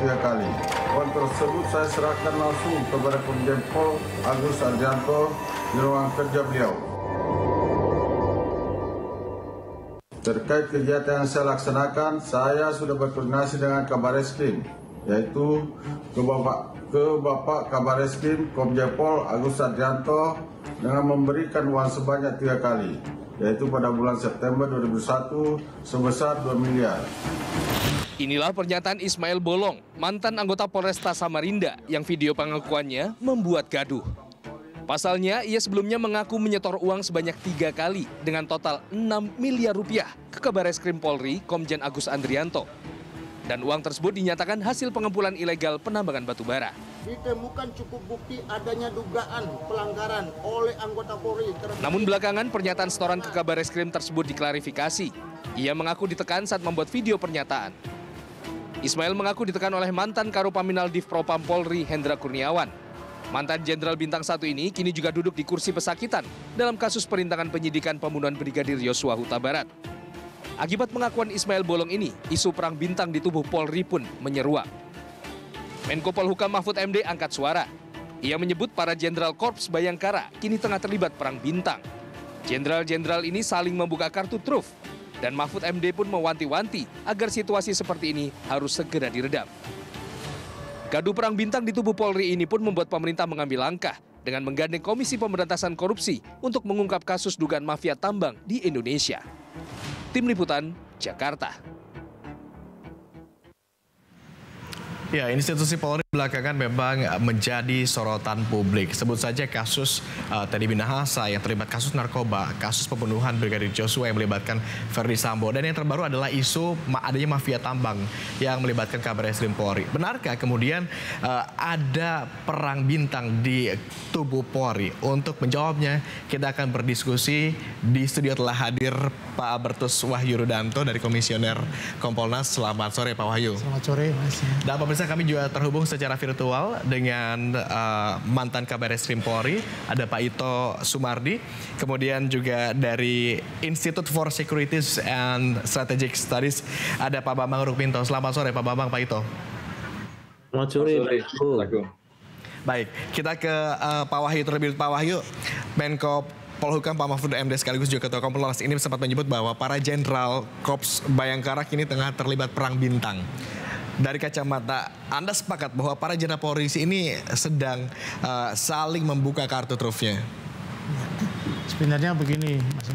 3 kali. Uang tersebut saya serahkan langsung kepada Komjen Pol Agus Andrianto di ruang kerja beliau. Terkait kegiatan yang saya laksanakan, saya sudah berkoordinasi dengan Kabareskrim, yaitu ke Bapak Kabareskrim Komjen Pol Agus Andrianto dengan memberikan uang sebanyak 3 kali, yaitu pada bulan September 2001 sebesar 2 miliar. Inilah pernyataan Ismail Bolong, mantan anggota Polresta Samarinda yang video pengakuannya membuat gaduh. Pasalnya, ia sebelumnya mengaku menyetor uang sebanyak 3 kali dengan total 6 miliar rupiah ke Kabareskrim Polri Komjen Agus Andrianto. Dan uang tersebut dinyatakan hasil pengumpulan ilegal penambangan batubara. Ditemukan cukup bukti adanya dugaan pelanggaran oleh anggota Polri. Namun belakangan pernyataan setoran ke Kabareskrim tersebut diklarifikasi. Ia mengaku ditekan saat membuat video pernyataan. Ismail mengaku ditekan oleh mantan Karopaminal Div Propam Polri Hendra Kurniawan. Mantan Jenderal Bintang 1 ini kini juga duduk di kursi pesakitan dalam kasus perintangan penyidikan pembunuhan Brigadir Yosua Huta Barat. Akibat pengakuan Ismail Bolong ini, isu perang bintang di tubuh Polri pun menyeruak. Menko Polhukam Mahfud MD angkat suara. Ia menyebut para Jenderal Korps Bayangkara kini tengah terlibat perang bintang. Jenderal-jenderal ini saling membuka kartu truf. Dan Mahfud MD pun mewanti-wanti agar situasi seperti ini harus segera diredam. Gaduh perang bintang di tubuh Polri ini pun membuat pemerintah mengambil langkah dengan menggandeng Komisi Pemberantasan Korupsi untuk mengungkap kasus dugaan mafia tambang di Indonesia. Tim Liputan, Jakarta. Ya, institusi Polri belakangan memang menjadi sorotan publik. Sebut saja kasus Teddy Minahasa yang terlibat kasus narkoba, kasus pembunuhan Brigadir Joshua yang melibatkan Verdi Sambo, dan yang terbaru adalah isu adanya mafia tambang yang melibatkan Kabareskrim Polri. Benarkah kemudian ada perang bintang di tubuh Polri? Untuk menjawabnya, kita akan berdiskusi. Di studio telah hadir Pak Albertus Wahyu Rudanto dari Komisioner Kompolnas. Selamat sore Pak Wahyu. Selamat sore Mas. Dan pemirsa, kami juga terhubung secara virtual dengan mantan Kabareskrim Polri, ada Pak Ito Sumardi, kemudian juga dari Institute for Securities and Strategic Studies ada Pak Bambang Rukminto. Selamat sore Pak Bambang, Pak Ito. Selamat sore. Baik, kita ke Pak Wahyu terlebih dahulu. Pak Wahyu, Menko Polhukam Pak Mahfud MD sekaligus juga Ketua Kompolnas ini sempat menyebut bahwa para Jenderal Korps Bayangkara kini tengah terlibat perang bintang. Dari kacamata Anda sepakat bahwa para jenderal Polri ini sedang saling membuka kartu trufnya? Sebenarnya begini, Mas.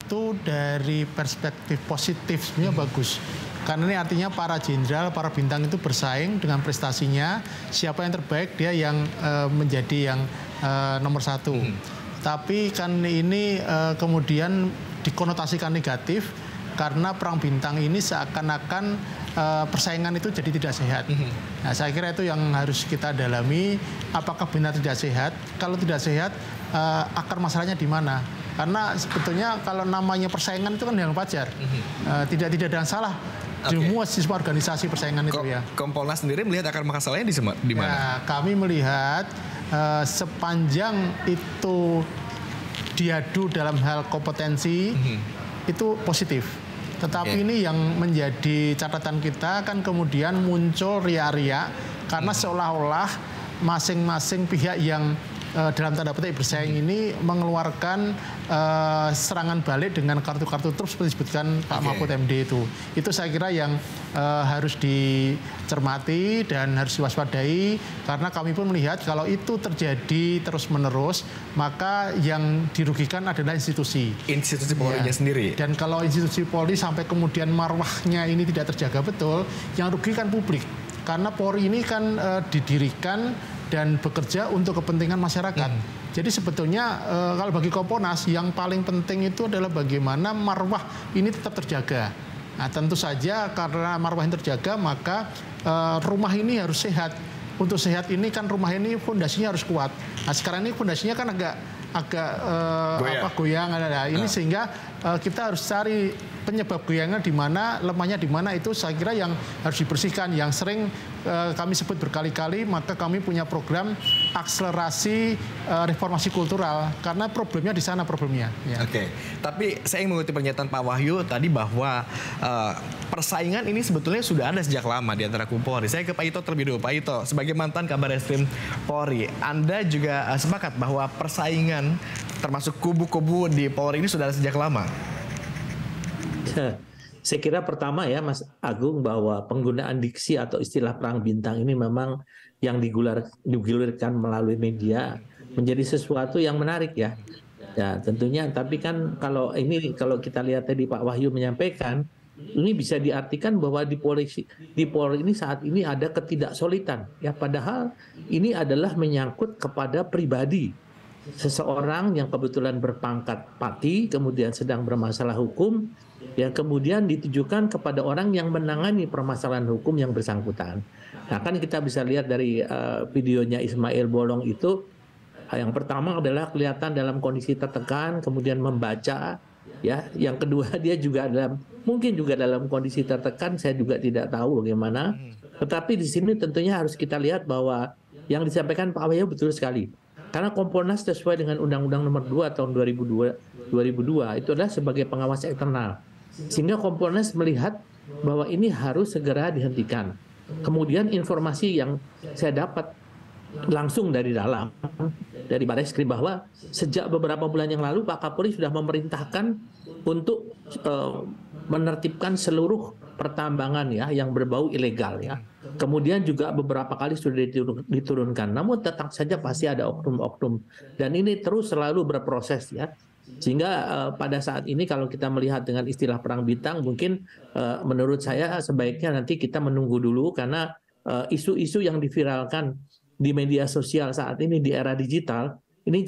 Itu dari perspektif positif sebenarnya bagus. Karena ini artinya para jenderal, para bintang itu bersaing dengan prestasinya. Siapa yang terbaik, dia yang menjadi yang nomor 1. Tapi kan ini kemudian dikonotasikan negatif karena perang bintang ini seakan-akan persaingan itu jadi tidak sehat. Nah, saya kira itu yang harus kita dalami. Apakah benar tidak sehat? Kalau tidak sehat, akar masalahnya di mana? Karena sebetulnya kalau namanya persaingan itu kan yang wajar. Tidak ada yang salah. Semua siswa organisasi persaingan itu ya. Kompolnas sendiri melihat akar masalahnya di mana? Ya, kami melihat sepanjang itu diadu dalam hal kompetensi itu positif. Tetapi ini yang menjadi catatan kita kan kemudian muncul ria-ria karena seolah-olah masing-masing pihak yang dalam tanda petik bersaing ini mengeluarkan serangan balik dengan kartu-kartu truf seperti disebutkan Pak Mahfud MD itu. Itu saya kira yang harus dicermati dan harus diwaspadai karena kami pun melihat kalau itu terjadi terus-menerus maka yang dirugikan adalah institusi. Institusi Polri-nya sendiri. Dan kalau institusi Polri sampai kemudian marwahnya ini tidak terjaga betul, yang rugikan publik. Karena Polri ini kan didirikan dan bekerja untuk kepentingan masyarakat. Jadi sebetulnya kalau bagi Kompolnas yang paling penting itu adalah bagaimana marwah ini tetap terjaga. Nah, tentu saja karena marwah ini terjaga maka rumah ini harus sehat. Untuk sehat ini kan rumah ini fondasinya harus kuat. Nah, sekarang ini fondasinya kan agak agak goyang. Nah, ini sehingga kita harus cari penyebab goyangnya di mana, lemahnya di mana, itu saya kira yang harus dibersihkan. Yang sering kami sebut berkali-kali, maka kami punya program akselerasi reformasi kultural, karena problemnya di sana problemnya. Ya. Oke, tapi saya ingin mengutip pernyataan Pak Wahyu tadi bahwa persaingan ini sebetulnya sudah ada sejak lama di antara kubu Polri. Saya ke Pak Ito terlebih dulu. Pak Ito, sebagai mantan Kabareskrim Polri, Anda juga sepakat bahwa persaingan termasuk kubu-kubu di Polri ini sudah ada sejak lama? Saya kira pertama ya Mas Agung, bahwa penggunaan diksi atau istilah perang bintang ini memang yang digulirkan melalui media menjadi sesuatu yang menarik ya. Ya tentunya, tapi kan kalau kita lihat tadi Pak Wahyu menyampaikan, ini bisa diartikan bahwa di Polri ini saat ini ada ketidaksolidan ya, padahal ini adalah menyangkut kepada pribadi seseorang yang kebetulan berpangkat pati, kemudian sedang bermasalah hukum, yang kemudian ditujukan kepada orang yang menangani permasalahan hukum yang bersangkutan. Nah kan kita bisa lihat dari videonya Ismail Bolong itu, yang pertama adalah kelihatan dalam kondisi tertekan, kemudian membaca, ya. Yang kedua dia juga mungkin juga dalam kondisi tertekan, saya juga tidak tahu bagaimana. Tetapi di sini tentunya harus kita lihat bahwa yang disampaikan Pak Wahyu betul sekali. Karena Kompolnas sesuai dengan Undang-Undang Nomor 2 tahun 2002 itu adalah sebagai pengawas eksternal. Sehingga Kompolnas melihat bahwa ini harus segera dihentikan. Kemudian informasi yang saya dapat langsung dari Bareskrim bahwa sejak beberapa bulan yang lalu Pak Kapolri sudah memerintahkan untuk menertibkan seluruh pertambangan ya yang berbau ilegal ya. Kemudian juga beberapa kali sudah diturunkan. Namun tetap saja pasti ada oknum-oknum, dan ini terus selalu berproses ya. Sehingga pada saat ini kalau kita melihat dengan istilah perang bintang, mungkin menurut saya sebaiknya nanti kita menunggu dulu, karena isu-isu yang diviralkan di media sosial saat ini di era digital ini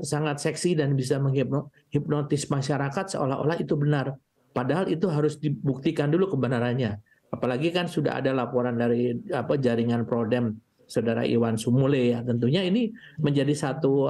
sangat seksi dan bisa menghipnotis masyarakat seolah-olah itu benar. Padahal itu harus dibuktikan dulu kebenarannya. Apalagi kan sudah ada laporan dari jaringan Prodem Saudara Iwan Sumule ya. Tentunya ini menjadi satu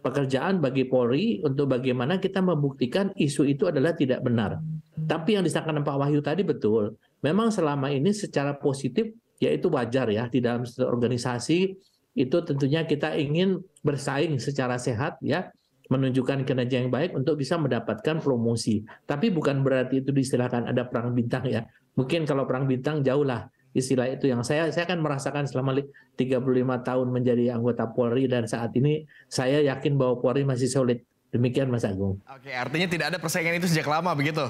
pekerjaan bagi Polri untuk bagaimana kita membuktikan isu itu adalah tidak benar. Tapi yang disampaikan Pak Wahyu tadi betul. Memang selama ini secara positif yaitu wajar ya, di dalam organisasi itu tentunya kita ingin bersaing secara sehat ya, menunjukkan kinerja yang baik untuk bisa mendapatkan promosi. Tapi bukan berarti itu diistilahkan ada perang bintang ya. Mungkin kalau perang bintang jauh lah istilah itu, yang saya kan merasakan selama 35 tahun menjadi anggota Polri, dan saat ini saya yakin bahwa Polri masih solid. Demikian Mas Agung. Oke, artinya tidak ada persaingan itu sejak lama begitu?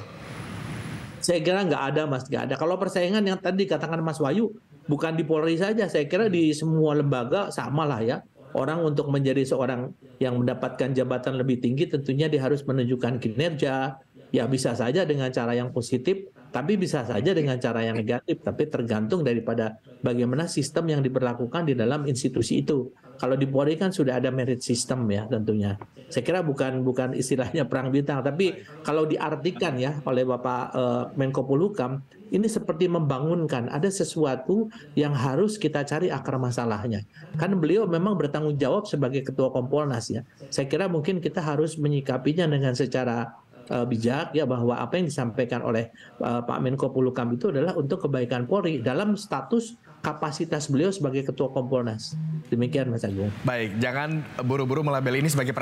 Saya kira nggak ada Mas, nggak ada. Kalau persaingan yang tadi dikatakan Mas Wahyu, bukan di Polri saja, saya kira di semua lembaga sama lah ya. Orang untuk menjadi seorang yang mendapatkan jabatan lebih tinggi tentunya dia harus menunjukkan kinerja. Ya bisa saja dengan cara yang positif, tapi bisa saja dengan cara yang negatif. Tapi tergantung daripada bagaimana sistem yang diberlakukan di dalam institusi itu. Kalau di Polri kan sudah ada merit system ya tentunya. Saya kira bukan istilahnya perang bintang, tapi kalau diartikan ya oleh Bapak Menko Polhukam, ini seperti membangunkan ada sesuatu yang harus kita cari akar masalahnya. Kan beliau memang bertanggung jawab sebagai Ketua Kompolnas ya. Saya kira mungkin kita harus menyikapinya dengan secara bijak ya, bahwa apa yang disampaikan oleh Pak Menko Polhukam itu adalah untuk kebaikan Polri dalam status kapasitas beliau sebagai Ketua Kompolnas. Demikian Mas Agung. Baik, jangan buru-buru melabeli ini sebagai